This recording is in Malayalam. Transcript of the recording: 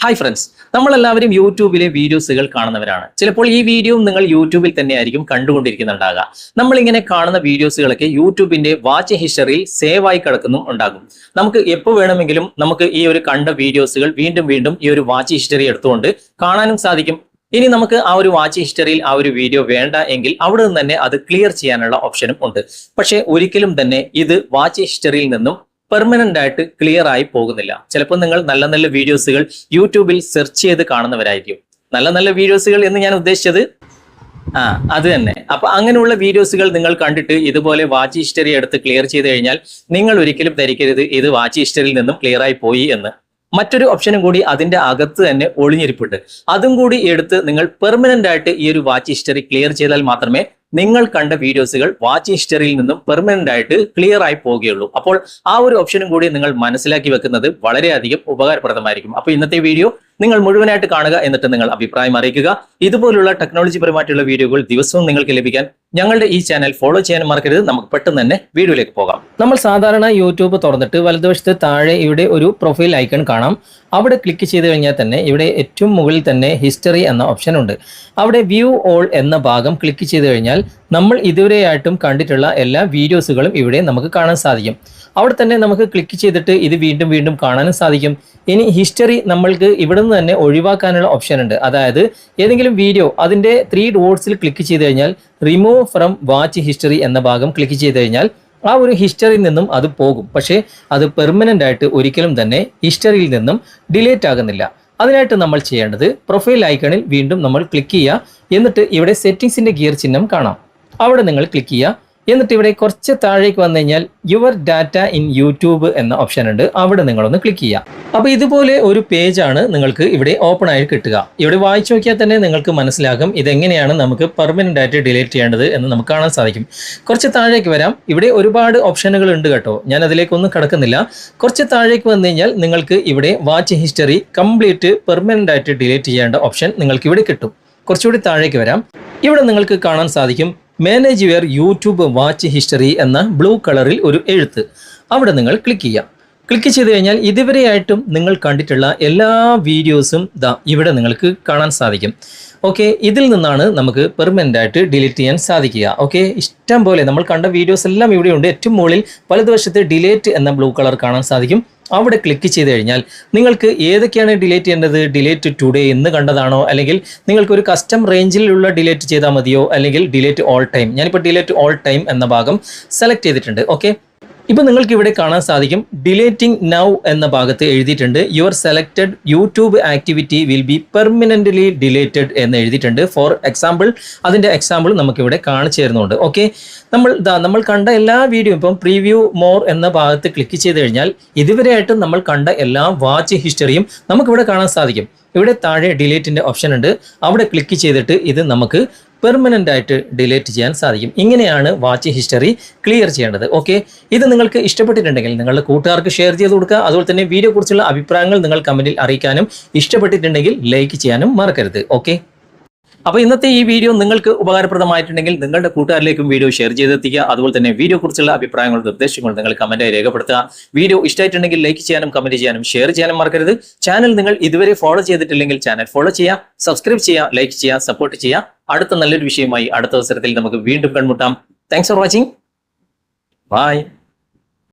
ഹായ് ഫ്രണ്ട്സ്, നമ്മളെല്ലാവരും യൂട്യൂബിലെ വീഡിയോസുകൾ കാണുന്നവരാണ്. ചിലപ്പോൾ ഈ വീഡിയോ നിങ്ങൾ യൂട്യൂബിൽ തന്നെ ആയിരിക്കും കണ്ടുകൊണ്ടിരിക്കുന്നുണ്ടാകുക. നമ്മളിങ്ങനെ കാണുന്ന വീഡിയോസുകളൊക്കെ യൂട്യൂബിന്റെ വാച്ച് ഹിസ്റ്ററിയിൽ സേവ് ആയി കിടക്കുന്നും ഉണ്ടാകും. നമുക്ക് എപ്പോൾ വേണമെങ്കിലും നമുക്ക് ഈ ഒരു കണ്ട വീഡിയോസുകൾ വീണ്ടും വീണ്ടും ഈ ഒരു വാച്ച് ഹിസ്റ്ററി എടുത്തുകൊണ്ട് കാണാനും സാധിക്കും. ഇനി നമുക്ക് ആ ഒരു വാച്ച് ഹിസ്റ്ററിയിൽ ആ ഒരു വീഡിയോ വേണ്ട എങ്കിൽ അവിടെ നിന്ന് തന്നെ അത് ക്ലിയർ ചെയ്യാനുള്ള ഓപ്ഷനും ഉണ്ട്. പക്ഷെ ഒരിക്കലും തന്നെ ഇത് വാച്ച് ഹിസ്റ്ററിയിൽ നിന്നും പെർമനന്റ് ആയിട്ട് ക്ലിയർ ആയി പോകുന്നില്ല. ചിലപ്പോൾ നിങ്ങൾ നല്ല നല്ല വീഡിയോസുകൾ യൂട്യൂബിൽ സെർച്ച് ചെയ്ത് കാണുന്നവരായിരിക്കും. നല്ല നല്ല വീഡിയോസുകൾ എന്ന് ഞാൻ ഉദ്ദേശിച്ചത് അത് തന്നെ. അപ്പൊ അങ്ങനെയുള്ള വീഡിയോസുകൾ നിങ്ങൾ കണ്ടിട്ട് ഇതുപോലെ വാച്ച് ഹിസ്റ്ററി എടുത്ത് ക്ലിയർ ചെയ്ത് കഴിഞ്ഞാൽ നിങ്ങൾ ഒരിക്കലും ധരിക്കരുത് ഇത് വാച്ച് ഹിസ്റ്ററിയിൽ നിന്നും ക്ലിയർ ആയി പോയി എന്ന്. മറ്റൊരു ഓപ്ഷനും കൂടി അതിന്റെ അകത്ത് തന്നെ ഒളിഞ്ഞിരിപ്പുണ്ട്. അതും കൂടി എടുത്ത് നിങ്ങൾ പെർമനന്റ് ആയിട്ട് ഈ ഒരു വാച്ച് ഹിസ്റ്ററി ക്ലിയർ ചെയ്താൽ മാത്രമേ നിങ്ങൾ കണ്ട വീഡിയോസുകൾ വാച്ച് ഹിസ്റ്ററിയിൽ നിന്നും പെർമനന്റ് ആയിട്ട് ക്ലിയർ ആയി പോവുകയുള്ളൂ. അപ്പോൾ ആ ഒരു ഓപ്ഷനും കൂടി നിങ്ങൾ മനസ്സിലാക്കി വെക്കുന്നത് വളരെയധികം ഉപകാരപ്രദമായിരിക്കും. അപ്പോൾ ഇന്നത്തെ വീഡിയോ നിങ്ങൾ മുഴുവനായിട്ട് കാണുക, എന്നിട്ട് നിങ്ങൾ അഭിപ്രായം അറിയിക്കുക. ഇതുപോലുള്ള ടെക്നോളജി പരമായിട്ടുള്ള വീഡിയോകൾ ദിവസവും നിങ്ങൾക്ക് ലഭിക്കാൻ ഞങ്ങളുടെ ഈ ചാനൽ ഫോളോ ചെയ്യാൻ മറക്കരുത്. നമുക്ക് പെട്ടെന്ന് തന്നെ വീഡിയോയിലേക്ക് പോകാം. നമ്മൾ സാധാരണ യൂട്യൂബ് തുറന്നിട്ട് വലതുവശത്ത് താഴെ ഇവിടെ ഒരു പ്രൊഫൈൽ ഐക്കൺ കാണാം. അവിടെ ക്ലിക്ക് ചെയ്ത് കഴിഞ്ഞാൽ തന്നെ ഇവിടെ ഏറ്റവും മുകളിൽ തന്നെ ഹിസ്റ്ററി എന്ന ഓപ്ഷൻ ഉണ്ട്. അവിടെ വ്യൂ ഓൾ എന്ന ഭാഗം ക്ലിക്ക് ചെയ്ത് കഴിഞ്ഞാൽ നമ്മൾ ഇതുവരെയായിട്ടും കണ്ടിട്ടുള്ള എല്ലാ വീഡിയോസുകളും ഇവിടെ നമുക്ക് കാണാൻ സാധിക്കും. അവിടെ തന്നെ നമുക്ക് ക്ലിക്ക് ചെയ്തിട്ട് ഇത് വീണ്ടും വീണ്ടും കാണാനും സാധിക്കും. ഇനി ഹിസ്റ്ററി നമ്മൾക്ക് ഇവിടെ നിന്ന് തന്നെ ഒഴിവാക്കാനുള്ള ഓപ്ഷൻ ഉണ്ട്. അതായത് ഏതെങ്കിലും വീഡിയോ അതിൻ്റെ 3 ഡോട്ട്സിൽ ക്ലിക്ക് ചെയ്ത് കഴിഞ്ഞാൽ റിമൂവ് ഫ്രം വാച്ച് ഹിസ്റ്ററി എന്ന ഭാഗം ക്ലിക്ക് ചെയ്ത് കഴിഞ്ഞാൽ ആ ഒരു ഹിസ്റ്ററിയിൽ നിന്നും അത് പോകും. പക്ഷേ അത് പെർമനന്റ് ആയിട്ട് ഒരിക്കലും തന്നെ ഹിസ്റ്ററിയിൽ നിന്നും ഡിലീറ്റ് ആകുന്നില്ല. അതിനായിട്ട് നമ്മൾ ചെയ്യേണ്ടത് പ്രൊഫൈൽ ഐക്കണിൽ വീണ്ടും നമ്മൾ ക്ലിക്ക് ചെയ്യുക. എന്നിട്ട് ഇവിടെ സെറ്റിംഗ്സിന്റെ ഗിയർ ചിഹ്നം കാണാം. അവിടെ നിങ്ങൾ ക്ലിക്ക് ചെയ്യുക. എന്നിട്ട് ഇവിടെ കുറച്ച് താഴേക്ക് വന്നു കഴിഞ്ഞാൽ യുവർ ഡാറ്റ ഇൻ യൂട്യൂബ് എന്ന ഓപ്ഷൻ ഉണ്ട്. അവിടെ നിങ്ങളൊന്ന് ക്ലിക്ക് ചെയ്യുക. അപ്പോൾ ഇതുപോലെ ഒരു പേജാണ് നിങ്ങൾക്ക് ഇവിടെ ഓപ്പൺ ആയി കിട്ടുക. ഇവിടെ വായിച്ചു നോക്കിയാൽ തന്നെ നിങ്ങൾക്ക് മനസ്സിലാകും ഇതെങ്ങനെയാണ് നമുക്ക് പെർമനന്റ് ആയിട്ട് ഡിലീറ്റ് ചെയ്യേണ്ടത് എന്ന് നമുക്ക് കാണാൻ സാധിക്കും. കുറച്ച് താഴേക്ക് വരാം. ഇവിടെ ഒരുപാട് ഓപ്ഷനുകൾ ഉണ്ട് കേട്ടോ. ഞാൻ അതിലേക്കൊന്നും കടക്കുന്നില്ല. കുറച്ച് താഴേക്ക് വന്നു കഴിഞ്ഞാൽ നിങ്ങൾക്ക് ഇവിടെ വാച്ച് ഹിസ്റ്ററി കംപ്ലീറ്റ് പെർമനന്റ് ആയിട്ട് ഡിലീറ്റ് ചെയ്യേണ്ട ഓപ്ഷൻ നിങ്ങൾക്ക് ഇവിടെ കിട്ടും. കുറച്ചുകൂടി താഴേക്ക് വരാം. ഇവിടെ നിങ്ങൾക്ക് കാണാൻ സാധിക്കും manage your YouTube watch history എന്ന ബ്ലൂ കളറിൽ ഒരു എഴുത്ത്. അവിടെ നിങ്ങൾ ക്ലിക്ക് ചെയ്യാം. ക്ലിക്ക് ചെയ്ത് കഴിഞ്ഞാൽ ഇതുവരെയായിട്ടും നിങ്ങൾ കണ്ടിട്ടുള്ള എല്ലാ വീഡിയോസും ഇവിടെ നിങ്ങൾക്ക് കാണാൻ സാധിക്കും. ഓക്കെ, ഇതിൽ നിന്നാണ് നമുക്ക് പെർമനന്റ് ആയിട്ട് ഡിലീറ്റ് ചെയ്യാൻ സാധിക്കുക. ഓക്കെ, ഇഷ്ടം പോലെ നമ്മൾ കണ്ട വീഡിയോസ് എല്ലാം ഇവിടെയുണ്ട്. ഏറ്റവും മുകളിൽ വലതുവശത്ത് ഡിലീറ്റ് എന്ന ബ്ലൂ കളർ കാണാൻ സാധിക്കും. അവിടെ ക്ലിക്ക് ചെയ്ത് കഴിഞ്ഞാൽ നിങ്ങൾക്ക് ഏതൊക്കെയാണ് ഡിലീറ്റ് ചെയ്യേണ്ടത്, ഡിലീറ്റ് ടുഡേ എന്ന് കണ്ടതാണോ, അല്ലെങ്കിൽ നിങ്ങൾക്ക് ഒരു കസ്റ്റം റേഞ്ചിലുള്ള ഡിലീറ്റ് ചെയ്താൽ മതിയോ, അല്ലെങ്കിൽ ഡിലീറ്റ് ഓൾ ടൈം. ഞാനിപ്പോൾ ഡിലീറ്റ് ഓൾ ടൈം എന്ന ഭാഗം സെലക്ട് ചെയ്തിട്ടുണ്ട്. ഓക്കെ, ഇപ്പോൾ നിങ്ങൾക്ക് ഇവിടെ കാണാൻ സാധിക്കും ഡിലേറ്റിംഗ് നൗ എന്ന ഭാഗത്ത് എഴുതിയിട്ടുണ്ട് your selected YouTube activity will be permanently deleted എന്ന് എഴുതിയിട്ടുണ്ട്. ഫോർ എക്സാമ്പിൾ, അതിൻ്റെ എക്സാമ്പിൾ നമുക്കിവിടെ കാണിച്ചു തരുന്നുണ്ട്. ഓക്കെ, നമ്മൾ കണ്ട എല്ലാ വീഡിയോ ഇപ്പം പ്രീവ്യൂ മോർ എന്ന ഭാഗത്ത് ക്ലിക്ക് ചെയ്ത് കഴിഞ്ഞാൽ ഇതുവരെയായിട്ടും നമ്മൾ കണ്ട എല്ലാ വാച്ച് ഹിസ്റ്ററിയും നമുക്കിവിടെ കാണാൻ സാധിക്കും. ഇവിടെ താഴെ ഡിലീറ്റിൻ്റെ ഓപ്ഷൻ ഉണ്ട്. അവിടെ ക്ലിക്ക് ചെയ്തിട്ട് ഇത് നമുക്ക് പെർമനന്റ് ആയിട്ട് ഡിലീറ്റ് ചെയ്യാൻ സാധിക്കും. ഇങ്ങനെയാണ് വാച്ച് ഹിസ്റ്ററി ക്ലിയർ ചെയ്യേണ്ടത്. ഓക്കെ, ഇത് നിങ്ങൾക്ക് ഇഷ്ടപ്പെട്ടിട്ടുണ്ടെങ്കിൽ നിങ്ങളുടെ കൂട്ടുകാർക്ക് ഷെയർ ചെയ്ത് കൊടുക്കുക. അതുപോലെ തന്നെ വീഡിയോ കുറിച്ചുള്ള അഭിപ്രായങ്ങൾ നിങ്ങൾ കമന്റിൽ അറിയിക്കാനും, ഇഷ്ടപ്പെട്ടിട്ടുണ്ടെങ്കിൽ ലൈക്ക് ചെയ്യാനും മറക്കരുത്. ഓക്കെ, അപ്പോൾ ഇന്നത്തെ ഈ വീഡിയോ നിങ്ങൾക്ക് ഉപകാരപ്രദമായിട്ടുണ്ടെങ്കിൽ നിങ്ങളുടെ കൂട്ടുകാരിലേക്കും വീഡിയോ ഷെയർ ചെയ്തെത്തിക്കുക. അതുപോലെ തന്നെ വീഡിയോ കുറിച്ചുള്ള അഭിപ്രായങ്ങളും നിർദ്ദേശങ്ങളും നിങ്ങൾ കമന്റായി രേഖപ്പെടുത്തുക. വീഡിയോ ഇഷ്ടമായിട്ടുണ്ടെങ്കിൽ ലൈക്ക് ചെയ്യാനും കമന്റ് ചെയ്യാനും ഷെയർ ചെയ്യാനും മറക്കരുത്. ചാനൽ നിങ്ങൾ ഇതുവരെ ഫോളോ ചെയ്തിട്ടില്ലെങ്കിൽ ചാനൽ ഫോളോ ചെയ്യുക, സബ്സ്ക്രൈബ് ചെയ്യുക, ലൈക്ക് ചെയ്യുക, സപ്പോർട്ട് ചെയ്യുക. അടുത്ത നല്ലൊരു വിഷയമായി അടുത്ത അവസരത്തിൽ നമുക്ക് വീണ്ടും കണ്ടുമുട്ടാം. Thanks for watching. ബൈ.